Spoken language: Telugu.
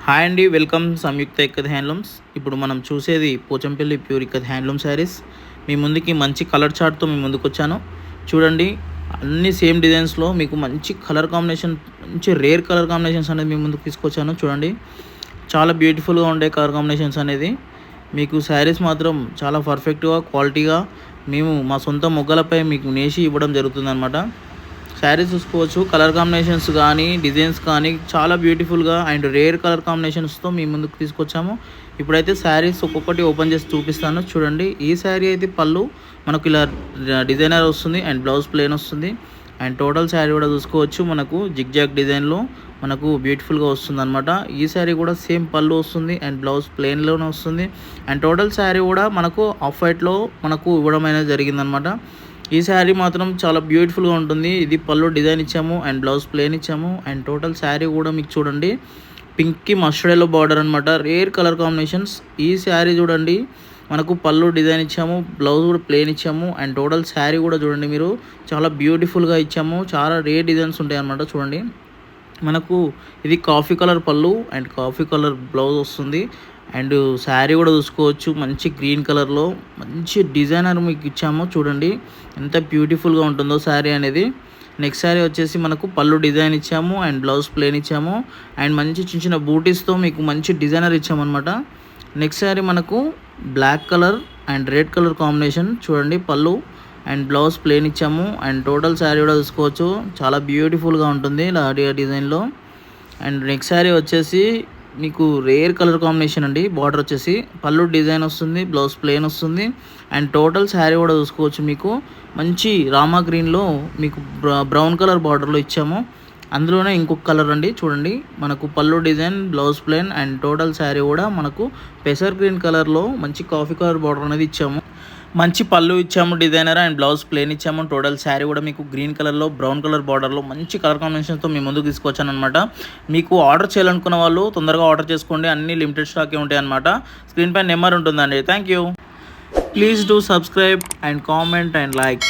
హాయ్ అండి, వెల్కమ్ సంయుక్త ఇక్కత్ హ్యాండ్లూమ్స్. ఇప్పుడు మనం చూసేది పోచంపల్లి ప్యూర్ ఇక్కత్ హ్యాండ్లూమ్ శారీస్. మీ ముందుకి మంచి కలర్ చార్ట్తో మీ ముందుకు వచ్చాను. చూడండి, అన్ని సేమ్ డిజైన్స్లో మీకు మంచి కలర్ కాంబినేషన్, మంచి రేర్ కలర్ కాంబినేషన్స్ అనేది మీ ముందుకు తీసుకొచ్చాను. చూడండి, చాలా బ్యూటిఫుల్గా ఉండే కలర్ కాంబినేషన్స్ అనేది మీకు శారీస్ మాత్రం చాలా పర్ఫెక్ట్గా క్వాలిటీగా మేము మా సొంత మొగ్గలపై మీకు నేసి ఇవ్వడం జరుగుతుందన్నమాట. శారీస్ చూసుకోవచ్చు, కలర్ కాంబినేషన్స్ కానీ డిజైన్స్ కానీ చాలా బ్యూటిఫుల్గా అండ్ రేర్ కలర్ కాంబినేషన్స్తో మీ ముందుకు తీసుకొచ్చాము. ఇప్పుడైతే శారీస్ ఒక్కొక్కటి ఓపెన్ చేసి చూపిస్తాను. చూడండి, ఈ శారీ అయితే పళ్ళు మనకు ఇలా డిజైనర్ వస్తుంది అండ్ బ్లౌజ్ ప్లెయిన్ వస్తుంది. అండ్ టోటల్ శారీ కూడా చూసుకోవచ్చు, మనకు జిగ్జాగ్ డిజైన్లో మనకు బ్యూటిఫుల్గా వస్తుంది అనమాట. ఈ శారీ కూడా సేమ్ పళ్ళు వస్తుంది అండ్ బ్లౌజ్ ప్లెయిన్లోనే వస్తుంది. అండ్ టోటల్ శారీ కూడా మనకు ఆఫ్ వైట్లో మనకు ఇవ్వడం అనేది జరిగిందనమాట. ఈ శారీ మాత్రం చాలా బ్యూటిఫుల్గా ఉంటుంది. ఇది పళ్ళు డిజైన్ ఇచ్చాము అండ్ బ్లౌజ్ ప్లెయిన్ ఇచ్చాము. అండ్ టోటల్ శారీ కూడా మీకు చూడండి, పింక్కి మస్టర్డ్ ఎల్లో బార్డర్ అనమాట, రేర్ కలర్ కాంబినేషన్స్. ఈ శారీ చూడండి, మనకు పళ్ళు డిజైన్ ఇచ్చాము, బ్లౌజ్ కూడా ప్లెయిన్ ఇచ్చాము. అండ్ టోటల్ శారీ కూడా చూడండి, మీరు చాలా బ్యూటిఫుల్గా ఇచ్చాము. చాలా రేర్ డిజైన్స్ ఉంటాయి అన్నమాట. చూడండి, మనకు ఇది కాఫీ కలర్ పళ్ళు అండ్ కాఫీ కలర్ బ్లౌజ్ వస్తుంది. అండ్ శారీ కూడా చూసుకోవచ్చు, మంచి గ్రీన్ కలర్లో మంచి డిజైనర్ మీకు ఇచ్చాము. చూడండి ఎంత బ్యూటిఫుల్గా ఉంటుందో శారీ అనేది. నెక్స్ట్ శారీ వచ్చేసి మనకు పళ్ళు డిజైన్ ఇచ్చాము అండ్ బ్లౌజ్ ప్లెయిన్ ఇచ్చాము. అండ్ మంచి చిన్న చిన్న బూటీస్తో మీకు మంచి డిజైనర్ ఇచ్చామన్నమాట. నెక్స్ట్ శారీ మనకు black colour and red colour combination. చూడండి, పళ్ళు అండ్ బ్లౌజ్ ప్లెయిన్ ఇచ్చాము. అండ్ టోటల్ శారీ కూడా చూసుకోవచ్చు, చాలా బ్యూటిఫుల్గా ఉంటుంది లాడియా డిజైన్లో. అండ్ నెక్స్ట్ శారీ వచ్చేసి మీకు రేర్ కలర్ కాంబినేషన్ అండి. బార్డర్ వచ్చేసి పళ్ళు డిజైన్ వస్తుంది, బ్లౌజ్ ప్లెయిన్ వస్తుంది. అండ్ టోటల్ శారీ కూడా చూసుకోవచ్చు, మీకు మంచి రామా గ్రీన్లో మీకు బ్రౌన్ కలర్ బార్డర్లో ఇచ్చాము. అందులోనే ఇంకొక కలర్ అండి. చూడండి, మనకు పళ్ళు design, blouse plain and total sari కూడా మనకు పెసర్ గ్రీన్ కలర్లో మంచి కాఫీ కలర్ బార్డర్ అనేది ఇచ్చాము. మంచి పళ్ళు ఇచ్చాము డిజైనర్ అండ్ బ్లౌజ్ ప్లెయిన్ ఇచ్చాము. టోటల్ శారీ కూడా మీకు గ్రీన్ కలర్లో బ్రౌన్ కలర్ బార్డర్లో మంచి కలర్ కాంబినేషన్తో మీ ముందుకు తీసుకొచ్చాను అనమాట. మీకు ఆర్డర్ చేయాలనుకున్న వాళ్ళు తొందరగా ఆర్డర్ చేసుకోండి, అన్ని లిమిటెడ్ స్టాకే ఉంటాయి అనమాట. స్క్రీన్ పై నెంబర్ ఉంటుందండి. Thank you. Please do subscribe and comment and like.